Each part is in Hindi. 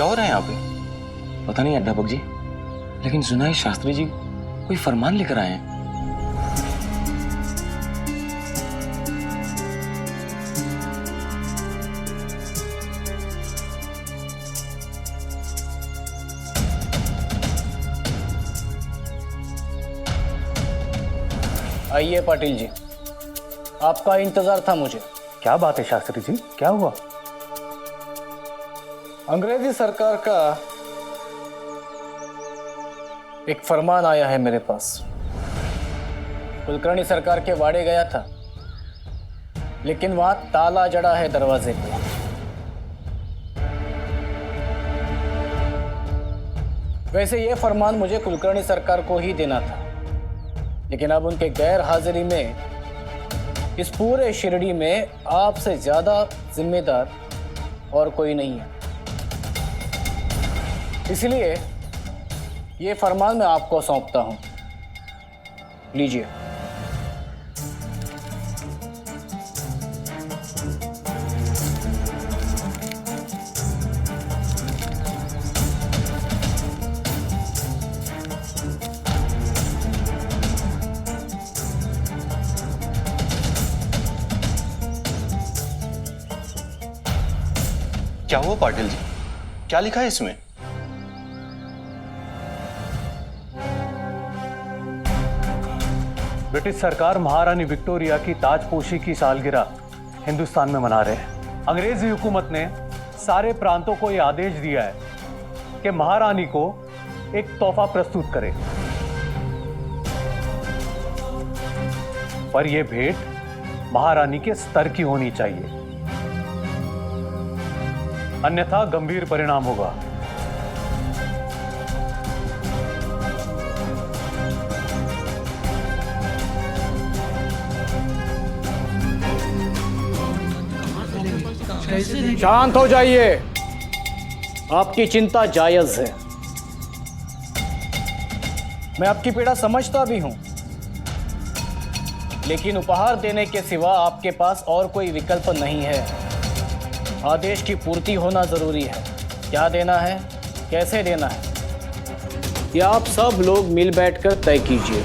क्या हो रहा है यहाँ पे? पता नहीं अध्यापक जी, लेकिन सुना है शास्त्री जी कोई फरमान लेकर आए हैं। आइए पाटिल जी, आपका इंतजार था मुझे। क्या बात है शास्त्री जी, क्या हुआ? अंग्रेजी सरकार का एक फरमान आया है मेरे पास। कुलकर्णी सरकार के वाड़े गया था, लेकिन वहां ताला जड़ा है दरवाजे पे। वैसे यह फरमान मुझे कुलकर्णी सरकार को ही देना था, लेकिन अब उनके गैर हाजिरी में इस पूरे शिरडी में आपसे ज्यादा जिम्मेदार और कोई नहीं है। इसलिए ये फरमान मैं आपको सौंपता हूं, लीजिए। क्या हुआ पाटिल जी, क्या लिखा है इसमें? ब्रिटिश सरकार महारानी विक्टोरिया की ताजपोशी की सालगिरह हिंदुस्तान में मना रहे हैं। अंग्रेजी हुकूमत ने सारे प्रांतों को यह आदेश दिया है कि महारानी को एक तोहफा प्रस्तुत करें, पर यह भेंट महारानी के स्तर की होनी चाहिए, अन्यथा गंभीर परिणाम होगा। शांत हो जाइए, आपकी चिंता जायज है। मैं आपकी पीड़ा समझता भी हूं, लेकिन उपहार देने के सिवा आपके पास और कोई विकल्प नहीं है। आदेश की पूर्ति होना जरूरी है। क्या देना है, कैसे देना है, यह आप सब लोग मिल बैठकर तय कीजिए।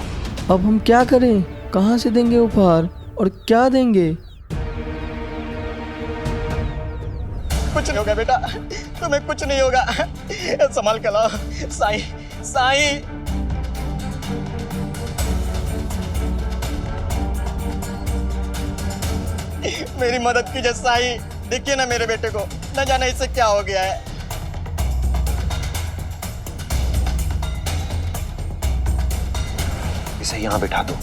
अब हम क्या करें? कहाँ से देंगे उपहार और क्या देंगे? कुछ नहीं होगा बेटा, तुम्हें कुछ नहीं होगा। संभाल कर लाओ। साईं, साईं। मेरी मदद कीजिए साईं। देखिए ना मेरे बेटे को, न जाने इससे क्या हो गया है। इसे यहां बिठा दो।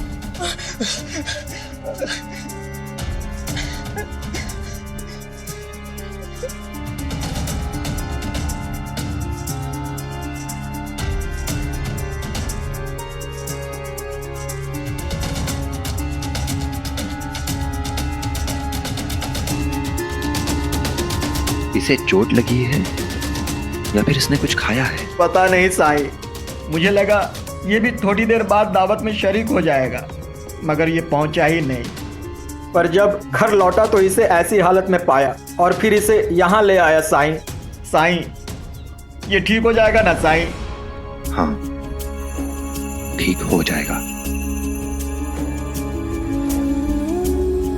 इसे चोट लगी है या फिर इसने कुछ खाया है? पता नहीं साईं, मुझे लगा ये भी थोड़ी देर बाद दावत में शरीक हो जाएगा, मगर ये पहुंचा ही नहीं। पर जब घर लौटा तो इसे ऐसी हालत में पाया और फिर इसे यहाँ ले आया साईं। साईं, ये ठीक हो जाएगा ना साईं? हाँ, ठीक हो जाएगा,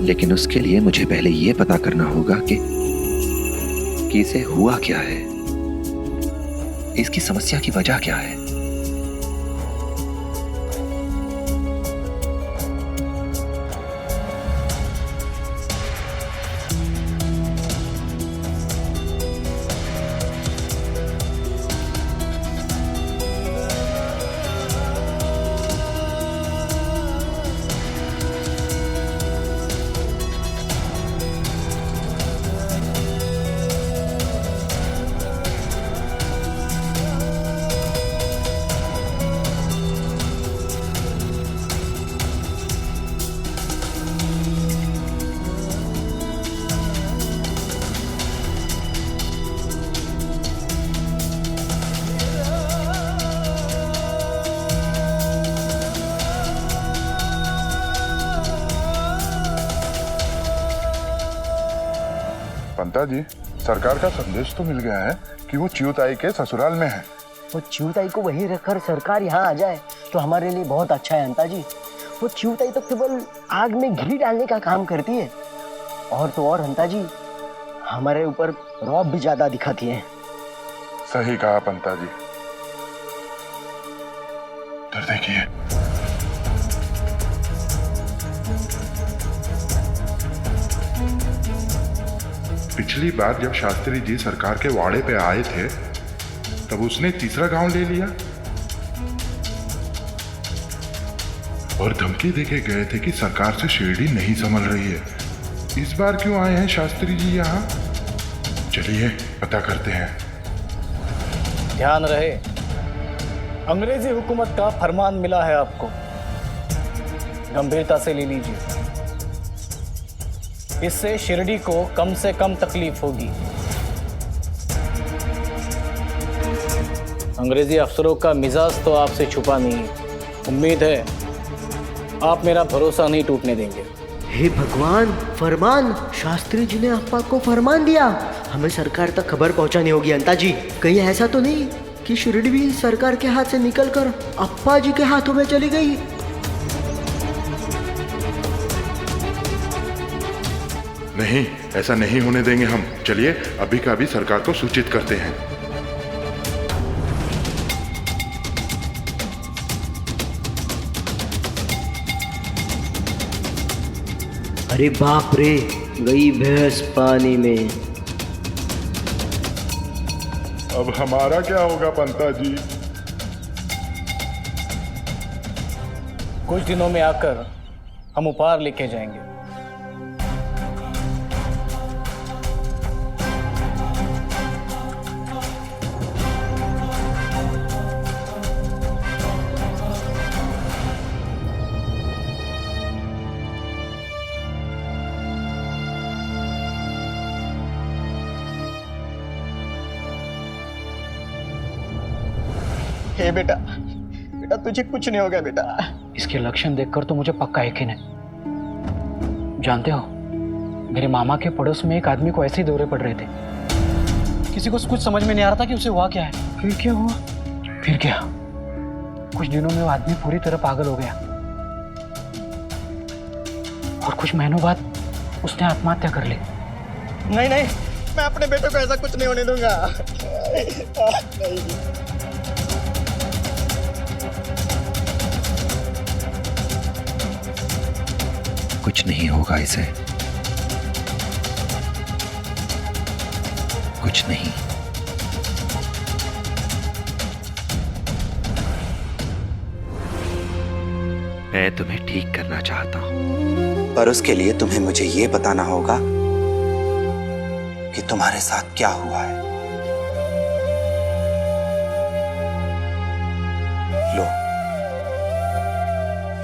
लेकिन उसके लिए मुझे पहले ये पता करना होगा कि इसे हुआ क्या है, इसकी समस्या की वजह क्या है। पंता जी, सरकार का संदेश तो मिल गया है कि वो चिऊताई के ससुराल में है। वो चिऊताई को वहीं रखकर सरकार यहाँ आ जाए तो हमारे लिए बहुत अच्छा है अंता जी। वो चिऊताई तो केवल आग में घी डालने का काम करती है, और तो और अंता जी हमारे ऊपर रौब भी ज्यादा दिखाती है। सही कहा पंता जी। इधर देखिए, पिछली बार जब शास्त्री जी सरकार के वाड़े पे आए थे तब उसने तीसरा गांव ले लिया और धमकी देके गए थे कि सरकार से शिरडी नहीं संभल रही है। इस बार क्यों आए हैं शास्त्री जी यहाँ? चलिए पता करते हैं। ध्यान रहे, अंग्रेजी हुकूमत का फरमान मिला है आपको, गंभीरता से ले लीजिए। इससे शिरडी को कम से कम तकलीफ होगी। अंग्रेजी अफसरों का मिजाज तो आपसे छुपा नहीं है। उम्मीद है आप मेरा भरोसा नहीं टूटने देंगे। हे भगवान, फरमान! शास्त्री जी ने अप्पा को फरमान दिया। हमें सरकार तक खबर पहुंचानी होगी अंता जी। कहीं ऐसा तो नहीं कि शिरडी भी सरकार के हाथ से निकलकर अप्पा जी के हाथों में चली गई? नहीं, ऐसा नहीं होने देंगे हम। चलिए अभी का अभी सरकार को सूचित करते हैं। अरे बाप रे, गई भैंस पानी में। अब हमारा क्या होगा पंता जी? कुछ दिनों में आकर हम उपहार लेके जाएंगे। हे बेटा, बेटा तुझे कुछ नहीं होगा बेटा। इसके लक्षण देखकर तो मुझे पक्का यकीन है। जानते हो, मेरे मामा के पड़ोस में एक आदमी को ऐसे ही दौरे पड़ रहे थे। किसी को कुछ समझ में नहीं आ रहा था कि उसे हुआ क्या है। फिर क्या हुआ? फिर क्या, कुछ दिनों में वो आदमी पूरी तरह पागल हो गया और कुछ महीनों बाद उसने आत्महत्या कर ली। नहीं नहीं, मैं अपने बेटे को ऐसा कुछ नहीं होने दूंगा। नहीं। कुछ नहीं होगा इसे, कुछ नहीं। मैं तुम्हें ठीक करना चाहता हूं, पर उसके लिए तुम्हें मुझे ये बताना होगा कि तुम्हारे साथ क्या हुआ है। लो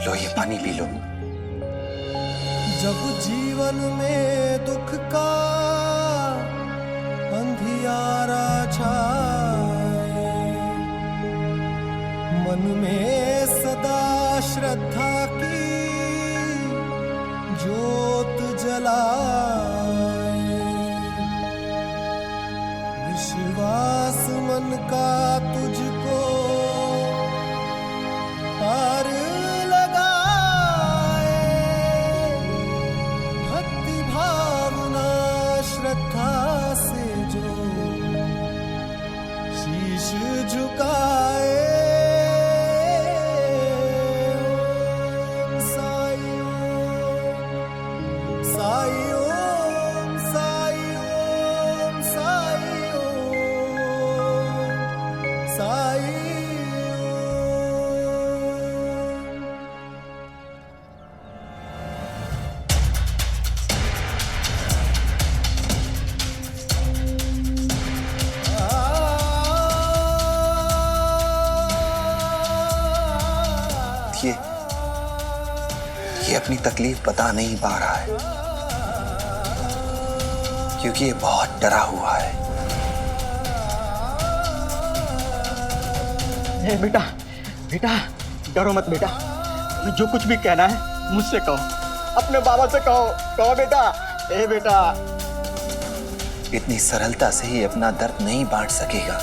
लो, ये पानी पी लो। जब जीवन में दुख का अंधियारा छाए, मन में सदा श्रद्धा की ज्योत जलाए, विश्वास मन का तुझको पार श्रद्धा से जो शीश झुकाए, साई ओम, साई ओम, साई ओम, साई ओम, साई ओम। ये अपनी तकलीफ बता नहीं पा रहा है क्योंकि ये बहुत डरा हुआ है। हे बेटा, बेटा डरो मत बेटा। जो कुछ भी कहना है मुझसे कहो, अपने बाबा से कहो। कहो बेटा। हे बेटा, इतनी सरलता से ही अपना दर्द नहीं बांट सकेगा।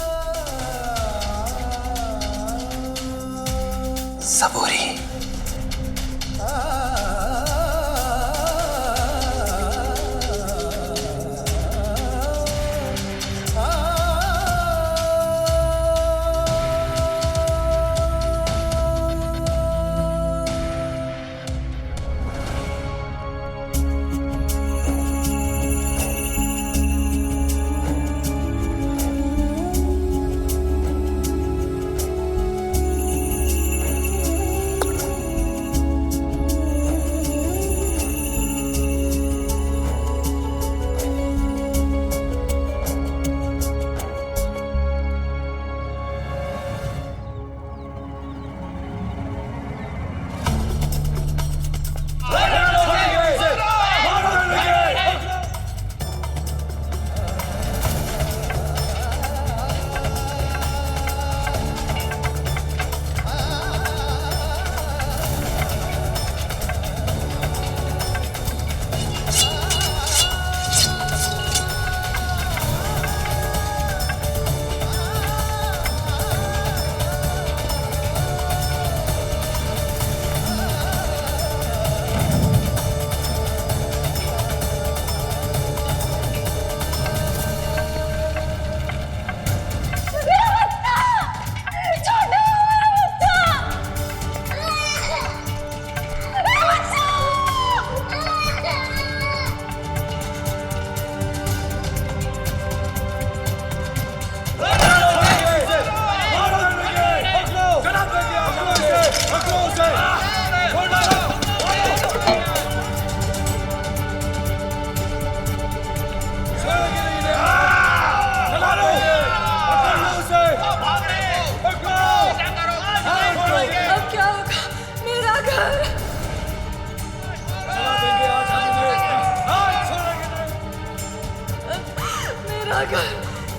सबूरी।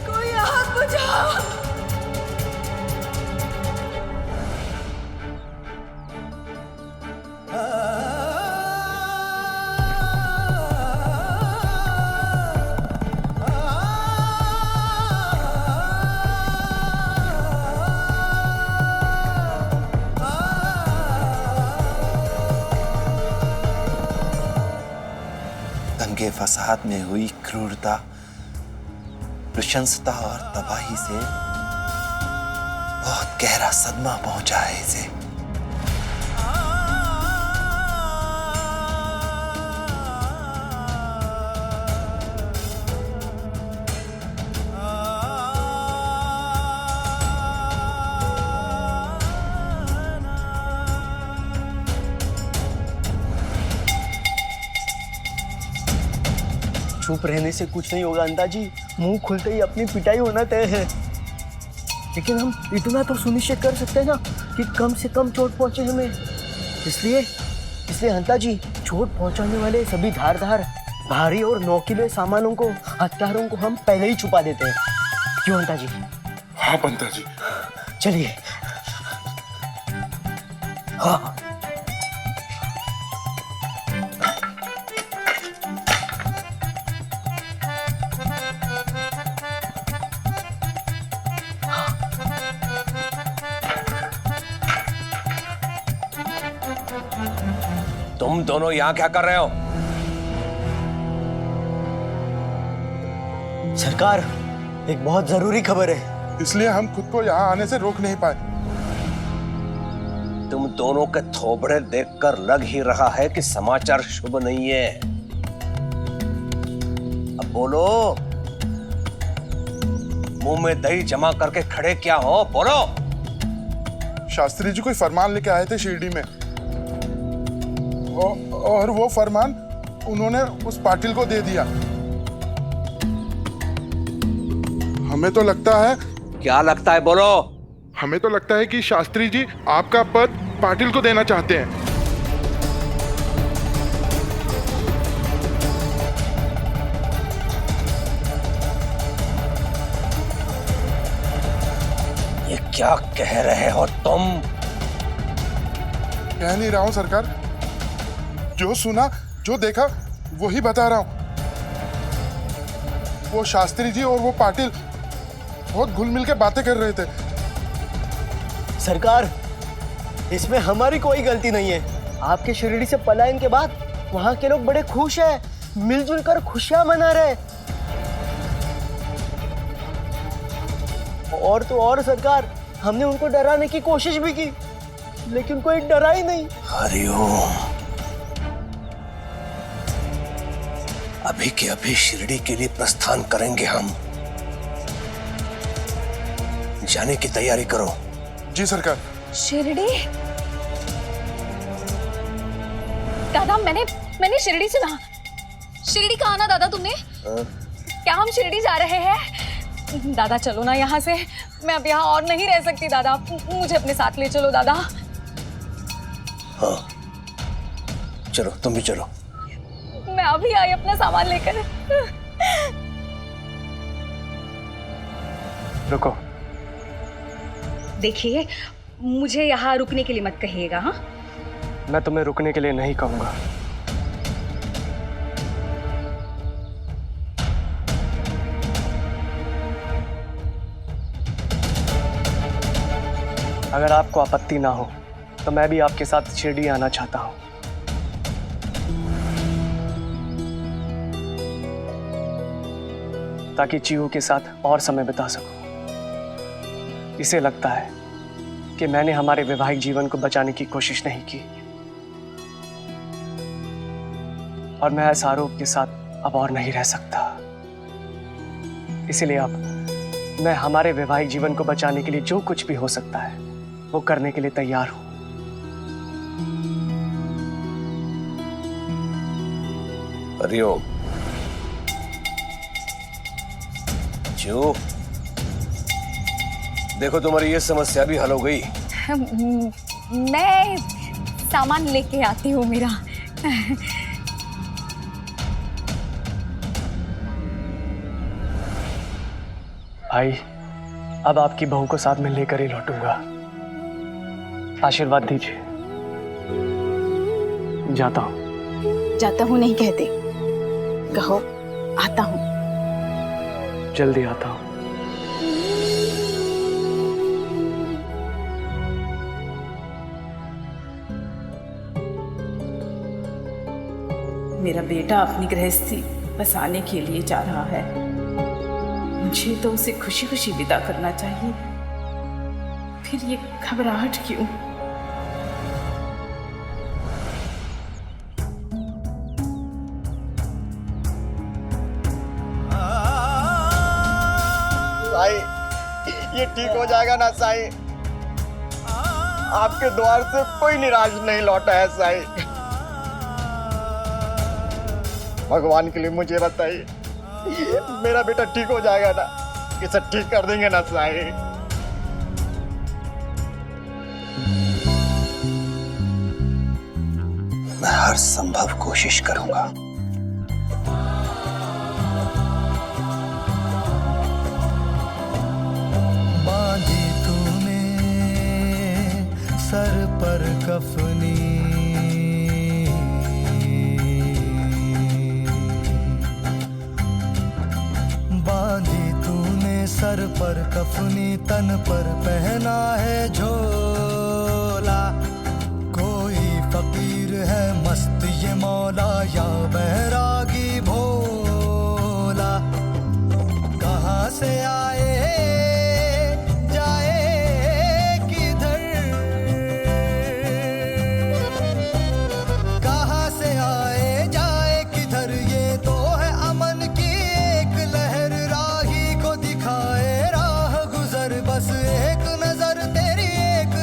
कोई आग बुझाओ। दंगे फसाद में हुई क्रूरता, नृशंसता और तबाही से बहुत गहरा सदमा पहुंचा है इसे। चुप रहने से कुछ नहीं होगा अंदाजी, मुंह खुलते ही अपनी पिटाई होना तय है। लेकिन हम इतना तो सुनिश्चित कर सकते हैं ना कि कम से कम चोट पहुंचे हमें। इसलिए हंता जी, चोट पहुंचाने वाले सभी धारदार भारी और नोकीले सामानों को, हथियारों को हम पहले ही छुपा देते हैं। क्यों हंता जी? हाँ पंता जी। चलिए। हाँ। तुम दोनों यहाँ क्या कर रहे हो? सरकार, एक बहुत जरूरी खबर है। इसलिए हम खुद को यहाँ आने से रोक नहीं पाए। तुम दोनों के थोबड़े देखकर लग ही रहा है कि समाचार शुभ नहीं है। अब बोलो, मुंह में दही जमा करके खड़े क्या हो? बोलो। शास्त्री जी कोई फरमान लेके आए थे शिरडी में, और वो फरमान उन्होंने उस पाटिल को दे दिया। हमें तो लगता है। क्या लगता है? बोलो। हमें तो लगता है कि शास्त्री जी आपका पद पाटिल को देना चाहते हैं। ये क्या कह रहे हो तुम? कह नहीं रहा हूं सरकार, जो सुना जो देखा वही बता रहा हूं। वो शास्त्री जी और वो पाटिल बहुत घुल मिल के बातें कर रहे थे। सरकार, इसमें हमारी कोई गलती नहीं है। आपके शिरडी से पलायन के बाद वहाँ के लोग बड़े खुश हैं, मिलजुल कर खुशियां मना रहे। और तो और सरकार, हमने उनको डराने की कोशिश भी की, लेकिन कोई डरा ही नहीं। हरिओम। अभी के अभी शिरडी के लिए प्रस्थान करेंगे हम। जाने की तैयारी करो। जी सरकार। शिरडी? दादा, मैंने शिरडी सुना। शिरडी कहाँ ना दादा तुमने? क्या हम शिरडी जा रहे हैं? दादा चलो ना यहाँ से, मैं अब यहाँ और नहीं रह सकती दादा, मुझे अपने साथ ले चलो दादा। हाँ चलो, तुम भी चलो। मैं अभी आई अपना सामान लेकर। रुको। देखिए, मुझे यहाँ रुकने के लिए मत कहिएगा। हाँ, मैं तुम्हें रुकने के लिए नहीं कहूंगा। अगर आपको आपत्ति ना हो तो मैं भी आपके साथ शिरडी आना चाहता हूं। ताकि चीहू के साथ और समय बिता सकूं। इसे लगता है कि मैंने हमारे वैवाहिक जीवन को बचाने की कोशिश नहीं की और मैं इस आरोप के साथ अब और नहीं रह सकता। इसलिए अब मैं हमारे वैवाहिक जीवन को बचाने के लिए जो कुछ भी हो सकता है वो करने के लिए तैयार हूं। हरिओम। जो देखो, तुम्हारी ये समस्या भी हल हो गई। मैं सामान लेके आती हूँ मेरा। भाई, अब आपकी बहू को साथ में लेकर ही लौटूंगा। आशीर्वाद दीजिए। जाता हूं। जाता हूँ नहीं कहते, कहो आता हूँ। जल्दी आता हूं। मेरा बेटा अपनी गृहस्थी बसाने के लिए जा रहा है, मुझे तो उसे खुशी खुशी विदा करना चाहिए। फिर ये घबराहट क्यों? साईं, ये ठीक हो जाएगा ना साईं? आपके द्वार से कोई निराश नहीं लौटा है साईं। भगवान के लिए मुझे बताइए, मेरा बेटा ठीक हो जाएगा ना? इसे ठीक कर देंगे ना साईं? मैं हर संभव कोशिश करूंगा। बांधी तूने सर पर कफनी, बांधी तूने सर पर कफनी, तन पर पहना है झोला। कोई फकीर है मस्त ये मौला, या बैरागी भोला। कहाँ से आए जाए किधर, कहाँ से आए जाए किधर, ये तो है अमन की एक लहर। राही को दिखाए राह गुजर, बस एक नजर तेरी, एक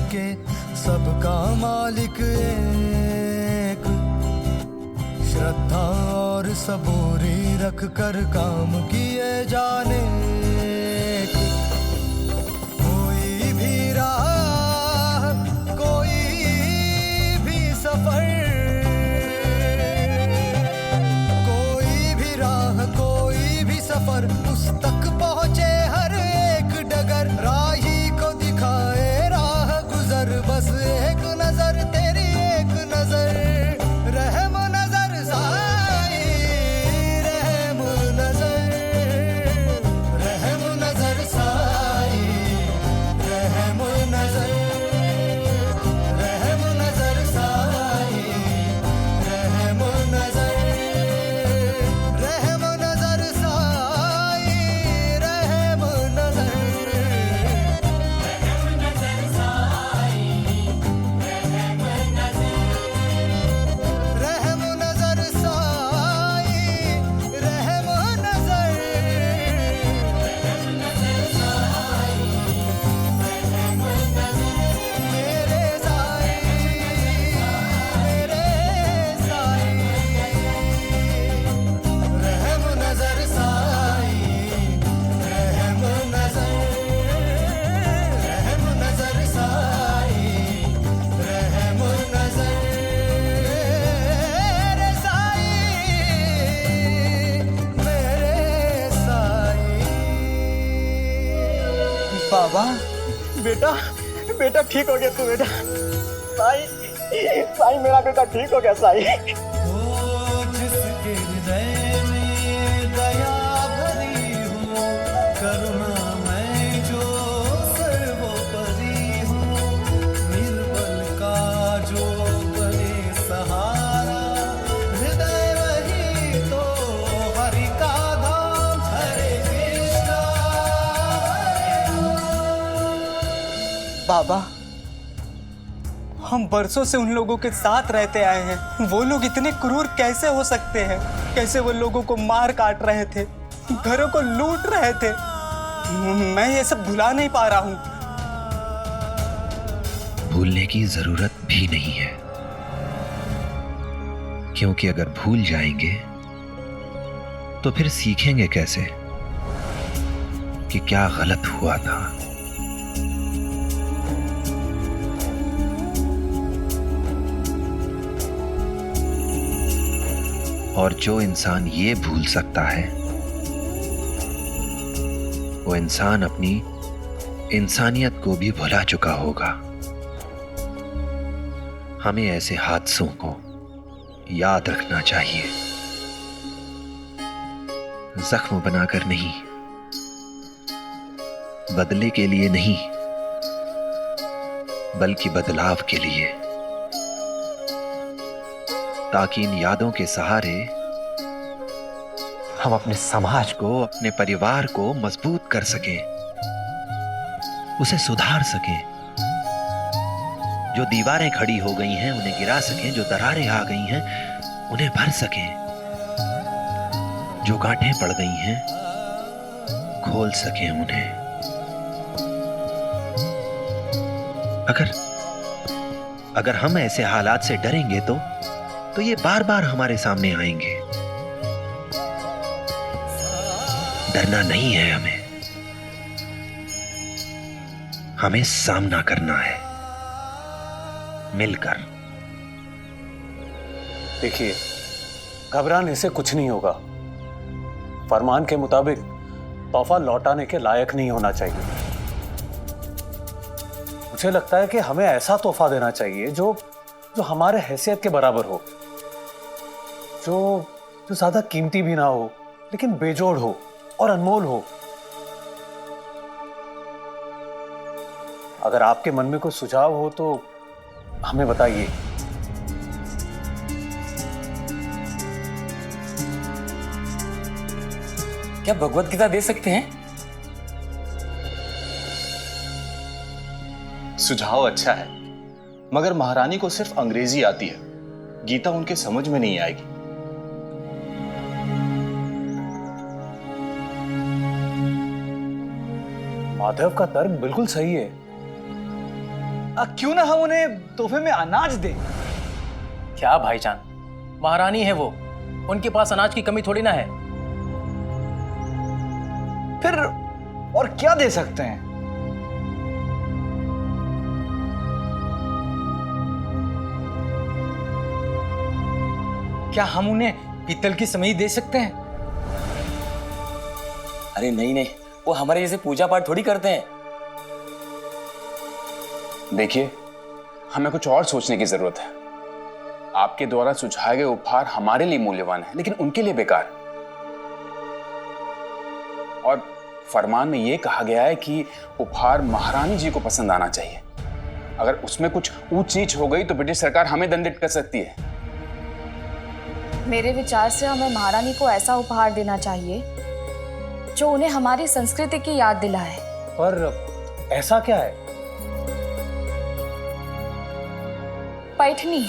के सबका मालिक एक, श्रद्धा और सबूरी रख कर काम किए जाने एक। कोई भी राह कोई भी सफर, कोई भी राह कोई भी सफर, उस तक पहुंचे हर एक डगर। राही को दिखाए राह गुजर, बस एक नजर तेरी एक नजर। रहम नजर साई, रहम नजर, रहम नजर साई, रहम नजर, रहम नजर साई, रहम नजर, रहम नजर साई, रहम नजर, रहम नजर साई, रहम नजर, रहम नजर साई, रहम नजर, रहम नजर साई, रहम नजर, मेरे साई, मेरे साई, रहम नजर साई, रहम नजर, रहम नजर साई, रहम नजर, मेरे साई, मेरे साई। बाबा, बेटा बेटा ठीक हो गया तू बेटा। साई, साई मेरा बेटा ठीक हो गया साई। जिसके हृदय में दया भरी हो, करुणा मैं जो सर्वोपरि हूँ, निर्बल का जो बने सहारा, हृदय वही तो हरि का धाम। हरे कृष्णा हरे राम। बाबा, हम बरसों से उन लोगों के साथ रहते आए हैं। वो लोग इतने क्रूर कैसे हो सकते हैं? कैसे वो लोगों को मार काट रहे थे, घरों को लूट रहे थे। मैं ये सब भुला नहीं पा रहा हूँ। भूलने की जरूरत भी नहीं है, क्योंकि अगर भूल जाएंगे तो फिर सीखेंगे कैसे कि क्या गलत हुआ था। और जो इंसान ये भूल सकता है, वो इंसान अपनी इंसानियत को भी भुला चुका होगा। हमें ऐसे हादसों को याद रखना चाहिए, जख्म बनाकर नहीं, बदले के लिए नहीं, बल्कि बदलाव के लिए, ताकि इन यादों के सहारे हम अपने समाज को, अपने परिवार को मजबूत कर सकें, उसे सुधार सकें। जो दीवारें खड़ी हो गई हैं उन्हें गिरा सकें, जो दरारें आ गई हैं उन्हें भर सकें, जो गांठें पड़ गई हैं खोल सकें उन्हें। अगर हम ऐसे हालात से डरेंगे तो ये बार बार हमारे सामने आएंगे। डरना नहीं है हमें सामना करना है मिलकर। देखिए, घबराने से कुछ नहीं होगा। फरमान के मुताबिक तोहफा लौटाने के लायक नहीं होना चाहिए। मुझे लगता है कि हमें ऐसा तोहफा देना चाहिए जो हमारे हैसियत के बराबर हो, जो ज्यादा कीमती भी ना हो लेकिन बेजोड़ हो और अनमोल हो। अगर आपके मन में कोई सुझाव हो तो हमें बताइए। क्या भगवत गीता दे सकते हैं? सुझाव अच्छा है, मगर महारानी को सिर्फ अंग्रेजी आती है, गीता उनके समझ में नहीं आएगी। माधव का तर्क बिल्कुल सही है। क्यों ना हम उन्हें तोहफे में अनाज दें? क्या भाईजान, महारानी है वो, उनके पास अनाज की कमी थोड़ी ना है। फिर और क्या दे सकते हैं? क्या हम उन्हें पीतल की समई दे सकते हैं? अरे नहीं नहीं, वो हमारे जैसे पूजा पाठ थोड़ी करते हैं। देखिए, हमें कुछ और सोचने की जरूरत है। आपके द्वारा सुझाए गए उपहार हमारे लिए मूल्यवान है, लेकिन उनके लिए बेकार। और फरमान में यह कहा गया है कि उपहार महारानी जी को पसंद आना चाहिए। अगर उसमें कुछ ऊंच नीच हो गई तो ब्रिटिश सरकार हमें दंडित कर सकती है। मेरे विचार से हमें महारानी को ऐसा उपहार देना चाहिए जो उन्हें हमारी संस्कृति की याद दिलाए। पर ऐसा क्या है? पैठनी।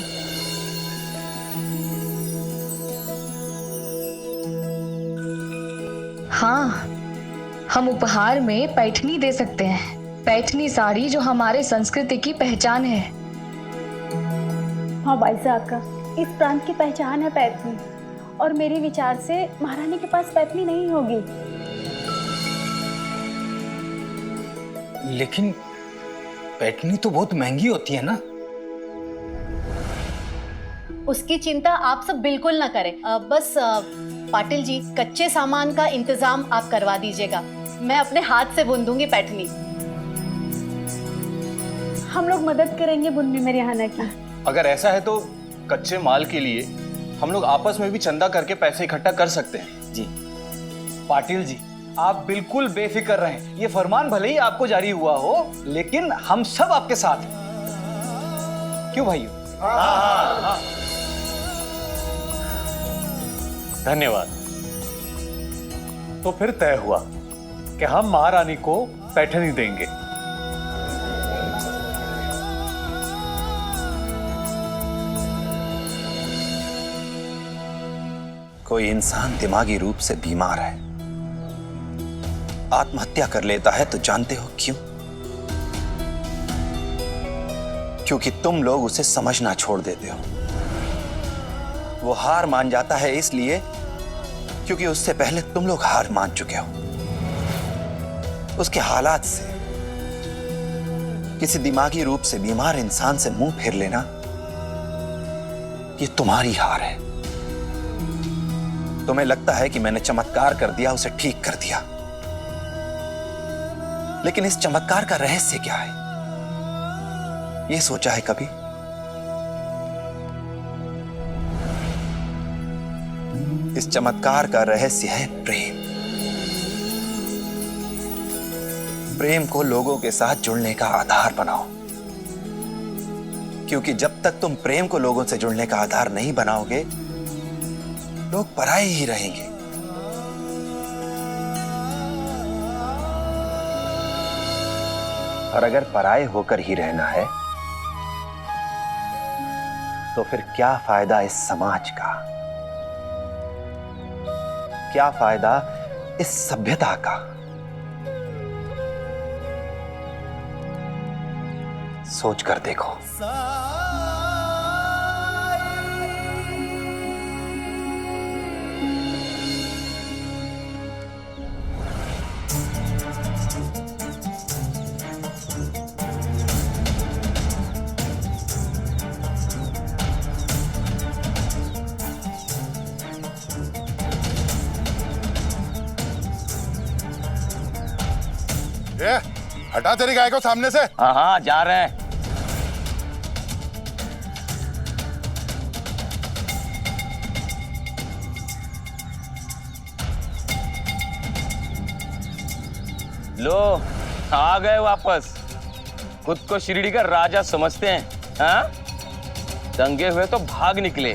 हाँ, हम उपहार में पैठनी दे सकते हैं। पैठनी साड़ी जो हमारे संस्कृति की पहचान है। हाँ भाई साहब, इस प्रांत की पहचान है पैठनी, और मेरे विचार से महारानी के पास पैठनी नहीं होगी। लेकिन पैठनी तो बहुत महंगी होती है ना। उसकी चिंता आप सब बिल्कुल ना करें। बस पाटिल जी, कच्चे सामान का इंतजाम आप करवा दीजिएगा। मैं अपने हाथ से बुन दूंगी पैठनी। हम लोग मदद करेंगे बुनने में रिहाना की। अगर ऐसा है तो कच्चे माल के लिए हम लोग आपस में भी चंदा करके पैसे इकट्ठा कर सकते हैं। जी पाटिल जी, आप बिल्कुल बेफिक्र रहें। ये फरमान भले ही आपको जारी हुआ हो, लेकिन हम सब आपके साथ हैं। क्यों भाइयों? हाँ। धन्यवाद। तो फिर तय हुआ कि हम महारानी को पैठनी देंगे। कोई इंसान दिमागी रूप से बीमार है, आत्महत्या कर लेता है, तो जानते हो क्यों? क्योंकि तुम लोग उसे समझना छोड़ देते हो। वो हार मान जाता है इसलिए क्योंकि उससे पहले तुम लोग हार मान चुके हो। उसके हालात से किसी दिमागी रूप से बीमार इंसान से मुंह फेर लेना, ये तुम्हारी हार है। तुम्हें लगता है कि मैंने चमत्कार कर दिया, उसे ठीक कर दिया, लेकिन इस चमत्कार का रहस्य क्या है? यह सोचा है कभी? इस चमत्कार का रहस्य है प्रेम। प्रेम को लोगों के साथ जुड़ने का आधार बनाओ, क्योंकि जब तक तुम प्रेम को लोगों से जुड़ने का आधार नहीं बनाओगे, लोग पराये ही रहेंगे। और अगर पराये होकर ही रहना है, तो फिर क्या फायदा इस समाज का? क्या फायदा इस सभ्यता का? सोच कर देखो। ये हटा तेरी गाय को सामने से। हाँ हाँ, जा रहे हैं। लो, आ गए वापस। खुद को शिरडी का राजा समझते हैं, हाँ? दंगे हुए तो भाग निकले,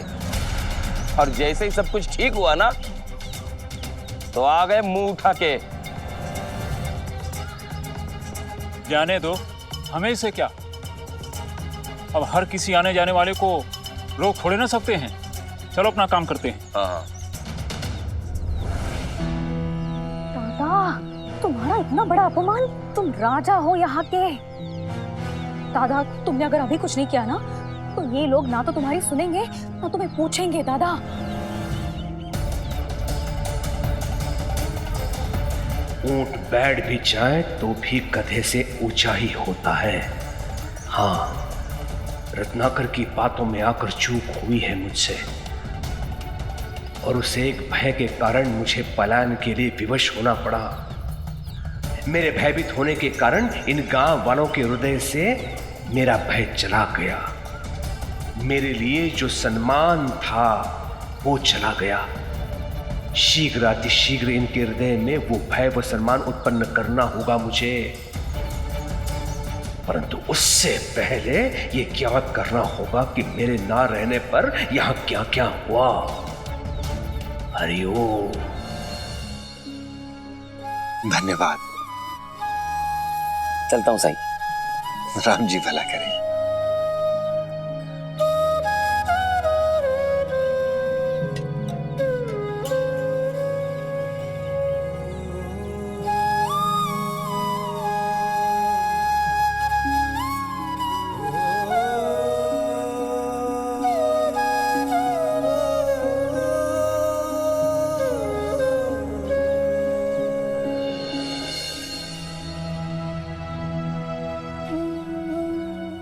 और जैसे ही सब कुछ ठीक हुआ ना, तो आ गए मुंह उठा के। जाने दो, हमें से क्या? अब हर किसी आने जाने वाले को रोक थोड़े ना सकते हैं। चलो अपना काम करते हैं। हाँ। दादा, तुम्हारा इतना बड़ा अपमान! तुम राजा हो यहाँ के। दादा, तुमने अगर अभी कुछ नहीं किया ना तो ये लोग ना तो तुम्हारी सुनेंगे ना तुम्हें पूछेंगे दादा। ऊंट बैठ भी जाए तो भी गधे से ऊंचा ही होता है। हाँ, रत्नाकर की बातों में आकर चूक हुई है मुझसे, और उस एक भय के कारण मुझे पलायन के लिए विवश होना पड़ा। मेरे भयभीत होने के कारण इन गांव वालों के हृदय से मेरा भय चला गया। मेरे लिए जो सम्मान था वो चला गया। शीघ्र अतिशीघ्र इनके हृदय में वो भय व सम्मान उत्पन्न करना होगा मुझे, परंतु उससे पहले ये ज्ञात करना होगा कि मेरे ना रहने पर यहां क्या क्या हुआ। हरिओम। धन्यवाद। चलता हूं साईं। राम जी भला करें।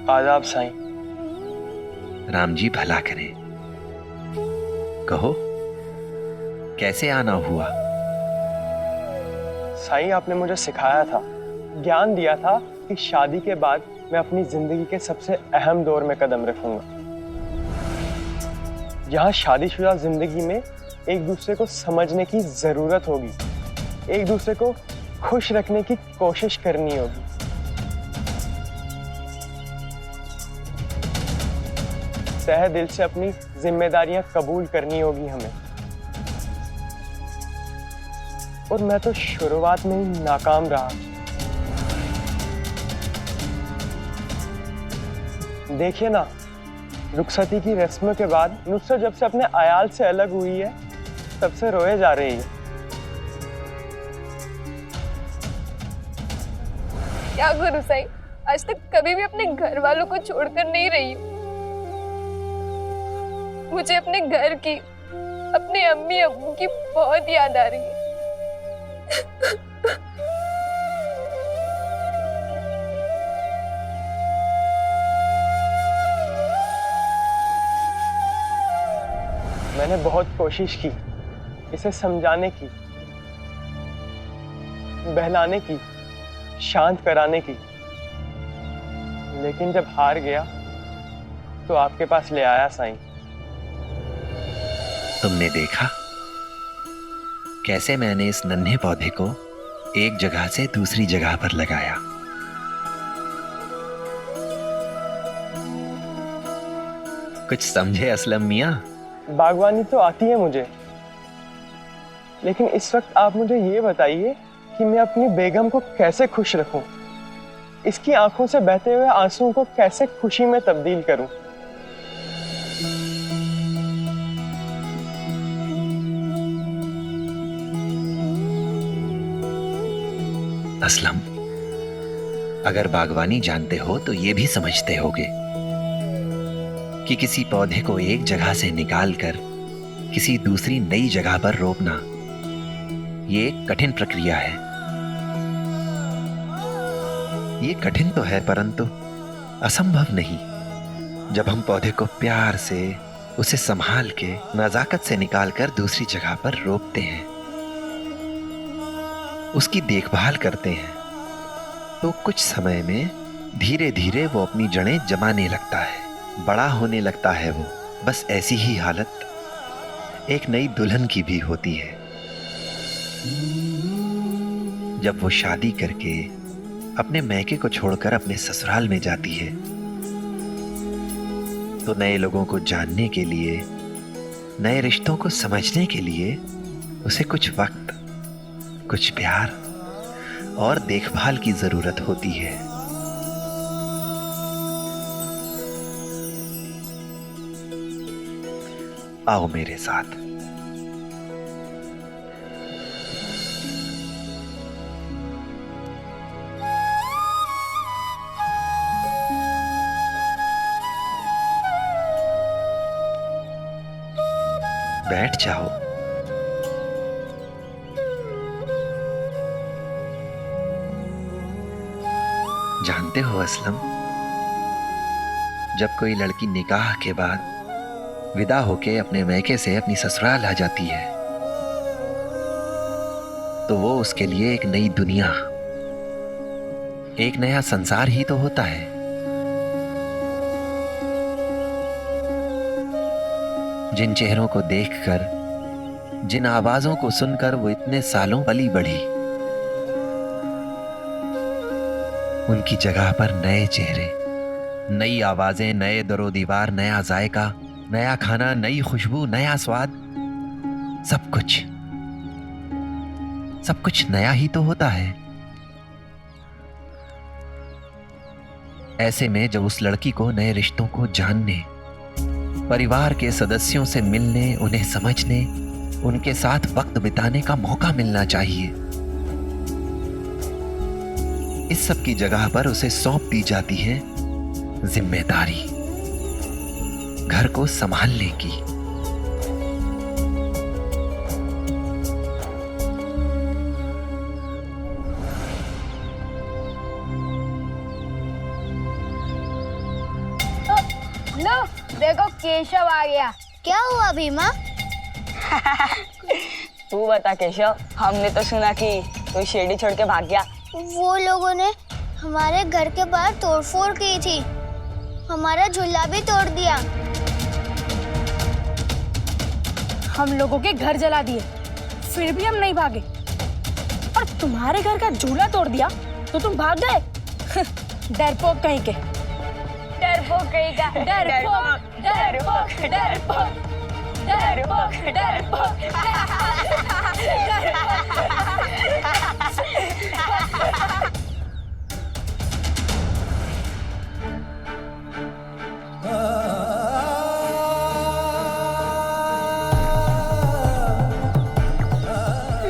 आदाब साईं। राम जी भला करें। कहो, कैसे आना हुआ? साईं, आपने मुझे सिखाया था, ज्ञान दिया था कि शादी के बाद मैं अपनी जिंदगी के सबसे अहम दौर में कदम रखूंगा। यहाँ शादीशुदा जिंदगी में एक दूसरे को समझने की जरूरत होगी, एक दूसरे को खुश रखने की कोशिश करनी होगी। तहे दिल से अपनी जिम्मेदारियां कबूल करनी होगी हमें। और मैं तो शुरुआत में ही नाकाम रहा। देखिए ना, रुखसती की रस्म के बाद नुसरत जब से अपने अयाल से अलग हुई है तब से रोए जा रही है। क्या करूं साईं, आज तक कभी भी अपने घर वालों को छोड़कर नहीं रही हूं। मुझे अपने घर की, अपने अम्मी अब्बू की बहुत याद आ रही है। मैंने बहुत कोशिश की इसे समझाने की, बहलाने की, शांत कराने की, लेकिन जब हार गया तो आपके पास ले आया साईं। तुमने देखा कैसे मैंने इस नन्हे पौधे को एक जगह से दूसरी जगह पर लगाया। कुछ समझे असलम मियां? बागवानी तो आती है मुझे, लेकिन इस वक्त आप मुझे ये बताइए कि मैं अपनी बेगम को कैसे खुश रखूं, इसकी आंखों से बहते हुए आंसुओं को कैसे खुशी में तब्दील करूं। असलम, अगर बागवानी जानते हो तो ये भी समझते होगे कि किसी पौधे को एक जगह से निकालकर किसी दूसरी नई जगह पर रोपना ये एक कठिन प्रक्रिया है। ये कठिन तो है परंतु असंभव नहीं। जब हम पौधे को प्यार से, उसे संभाल के, नजाकत से निकालकर दूसरी जगह पर रोपते हैं, उसकी देखभाल करते हैं, तो कुछ समय में धीरे धीरे वो अपनी जड़ें जमाने लगता है, बड़ा होने लगता है। वो बस ऐसी ही हालत एक नई दुल्हन की भी होती है। जब वो शादी करके अपने मैके को छोड़कर अपने ससुराल में जाती है तो नए लोगों को जानने के लिए, नए रिश्तों को समझने के लिए उसे कुछ वक्त, कुछ प्यार और देखभाल की जरूरत होती है। आओ मेरे साथ। बैठ जाओ। जानते हो असलम, जब कोई लड़की निकाह के बाद विदा होके अपने मैके से अपनी ससुराल आ जाती है तो वो उसके लिए एक नई दुनिया, एक नया संसार ही तो होता है। जिन चेहरों को देखकर, जिन आवाजों को सुनकर वो इतने सालों पली बढ़ी, उनकी जगह पर नए चेहरे, नई आवाजें, नए दरो दीवार, नया जायका, नया खाना, नई खुशबू, नया स्वाद, सब कुछ नया ही तो होता है। ऐसे में जब उस लड़की को नए रिश्तों को जानने, परिवार के सदस्यों से मिलने, उन्हें समझने, उनके साथ वक्त बिताने का मौका मिलना चाहिए। इस सब की जगह पर उसे सौंप दी जाती है जिम्मेदारी, घर को संभालने की। लो देखो केशव आ गया। क्या हुआ भीमा? तू बता केशव, हमने तो सुना कि कोई शिरडी छोड़ के भाग गया। वो लोगों ने हमारे घर के बाहर तोड़फोड़ की थी, हमारा झूला भी तोड़ दिया। हम लोगों के घर जला दिए, फिर भी हम नहीं भागे। और तुम्हारे घर का झूला तोड़ दिया तो तुम भाग गए? डरपोक कहीं के। डरपोक कहीं का। डरपोक, डरपोक, डरपोक, डरपोक, डरपोक।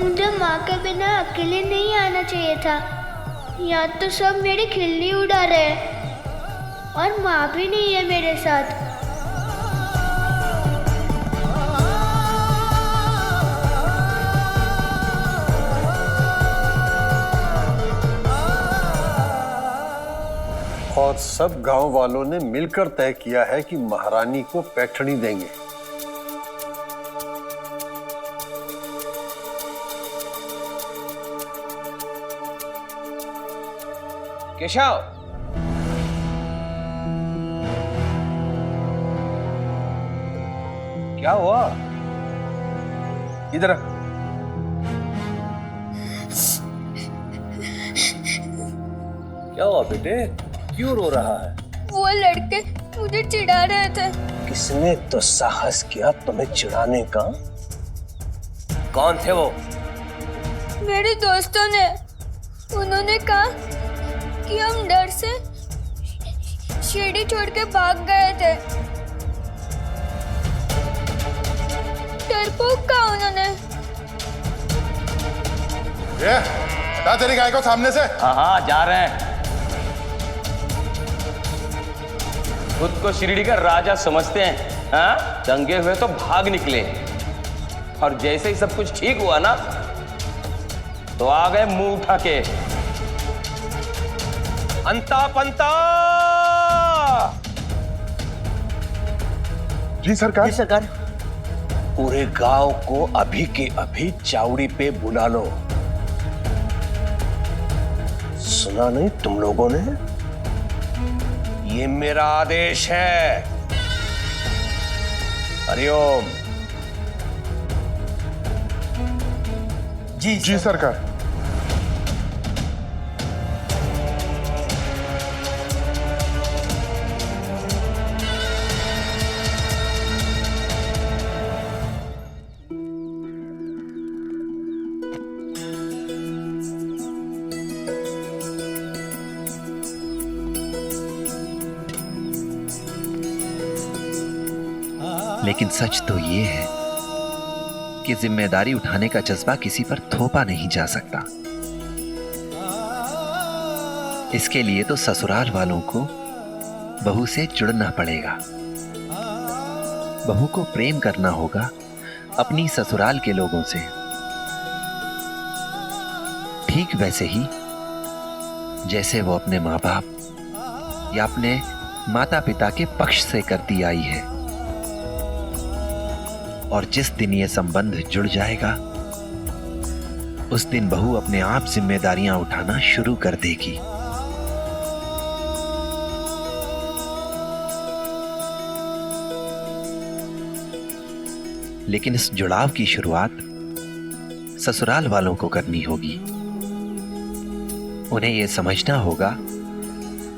मुझे माँ के बिना अकेले नहीं आना चाहिए था। यहाँ तो सब मेरी खिल्ली उड़ा रहे हैं और माँ भी नहीं है मेरे साथ। और सब गांव वालों ने मिलकर तय किया है कि महारानी को पैठणी देंगे। केशव, क्या हुआ? इधर क्या हुआ बेटे, क्यों रो रहा है? वो लड़के मुझे चिढ़ा रहे थे। किसने तो साहस किया तुम्हें चिढ़ाने का? कौन थे वो? मेरे दोस्तों ने। उन्होंने कहा कि हम डर से शिरडी छोड़ के भाग गए थे। डरपोक कहा उन्होंने। ये हटा तेरी गाय को सामने से। हाँ जा रहे हैं। खुद को शिरडी का राजा समझते हैं, हाँ? दंगे हुए तो भाग निकले और जैसे ही सब कुछ ठीक हुआ ना तो आ गए मुंह उठा के। अंता पंता। जी सरकार। जी सरकार। पूरे गांव को अभी के अभी चावड़ी पे बुला लो। सुना नहीं तुम लोगों ने? ये मेरा आदेश है। हरिओम। जी सरकार। लेकिन सच तो ये है कि जिम्मेदारी उठाने का जज्बा किसी पर थोपा नहीं जा सकता। इसके लिए तो ससुराल वालों को बहू से जुड़ना पड़ेगा, बहू को प्रेम करना होगा, अपनी ससुराल के लोगों से, ठीक वैसे ही जैसे वो अपने माँ बाप या अपने माता पिता के पक्ष से करती आई है। और जिस दिन ये संबंध जुड़ जाएगा, उस दिन बहू अपने आप जिम्मेदारियां उठाना शुरू कर देगी। लेकिन इस जुड़ाव की शुरुआत ससुराल वालों को करनी होगी। उन्हें यह समझना होगा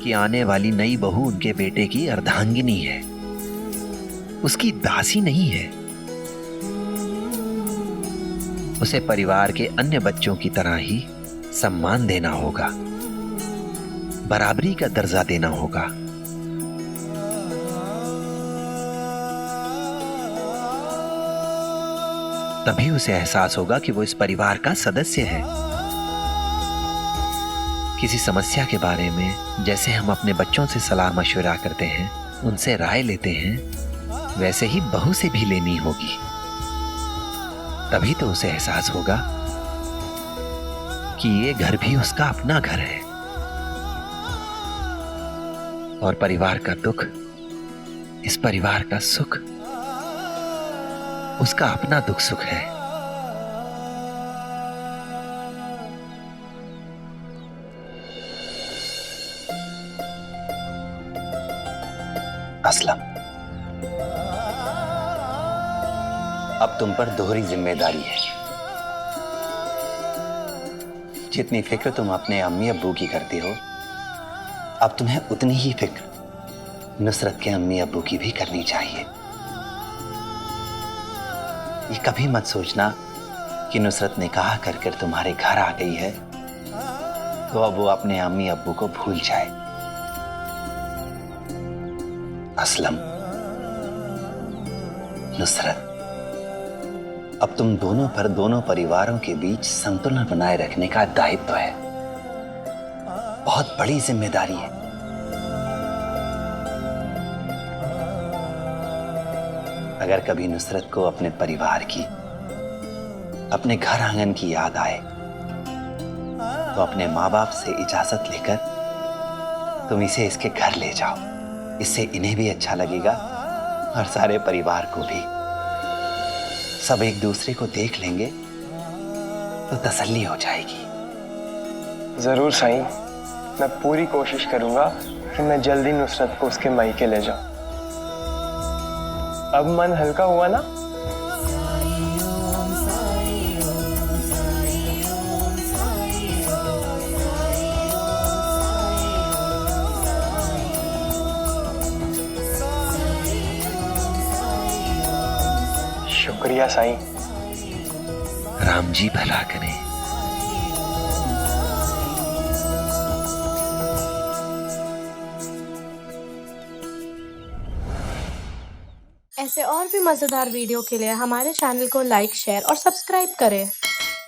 कि आने वाली नई बहू उनके बेटे की अर्धांगिनी है, उसकी दासी नहीं है। उसे परिवार के अन्य बच्चों की तरह ही सम्मान देना होगा, बराबरी का दर्जा देना होगा। तभी उसे एहसास होगा कि वो इस परिवार का सदस्य है। किसी समस्या के बारे में जैसे हम अपने बच्चों से सलाह मशवरा करते हैं, उनसे राय लेते हैं, वैसे ही बहू से भी लेनी होगी। तभी तो उसे एहसास होगा कि ये घर भी उसका अपना घर है और परिवार का दुख, इस परिवार का सुख उसका अपना दुख सुख है। असलम, अब तुम पर दोहरी जिम्मेदारी है। जितनी फिक्र तुम अपने अम्मी अब्बू की करती हो, अब तुम्हें उतनी ही फिक्र नुसरत के अम्मी अब्बू की भी करनी चाहिए। ये कभी मत सोचना कि नुसरत निकाह कर कर तुम्हारे घर आ गई है तो अब वो अपने अम्मी अब्बू को भूल जाए। असलम, नुसरत, अब तुम दोनों पर दोनों परिवारों के बीच संतुलन बनाए रखने का दायित्व है। बहुत बड़ी जिम्मेदारी है। अगर कभी नुसरत को अपने परिवार की, अपने घर आंगन की याद आए तो अपने माँ बाप से इजाजत लेकर तुम इसे इसके घर ले जाओ। इससे इन्हें भी अच्छा लगेगा और सारे परिवार को भी। सब एक दूसरे को देख लेंगे तो तसल्ली हो जाएगी। जरूर साईं, मैं पूरी कोशिश करूंगा कि मैं जल्दी नुसरत को उसके मायके ले जाऊं। अब मन हल्का हुआ ना? शुक्रिया साईं। राम जी भला करें। ऐसे और भी मज़ेदार वीडियो के लिए हमारे चैनल को लाइक, शेयर और सब्सक्राइब करें।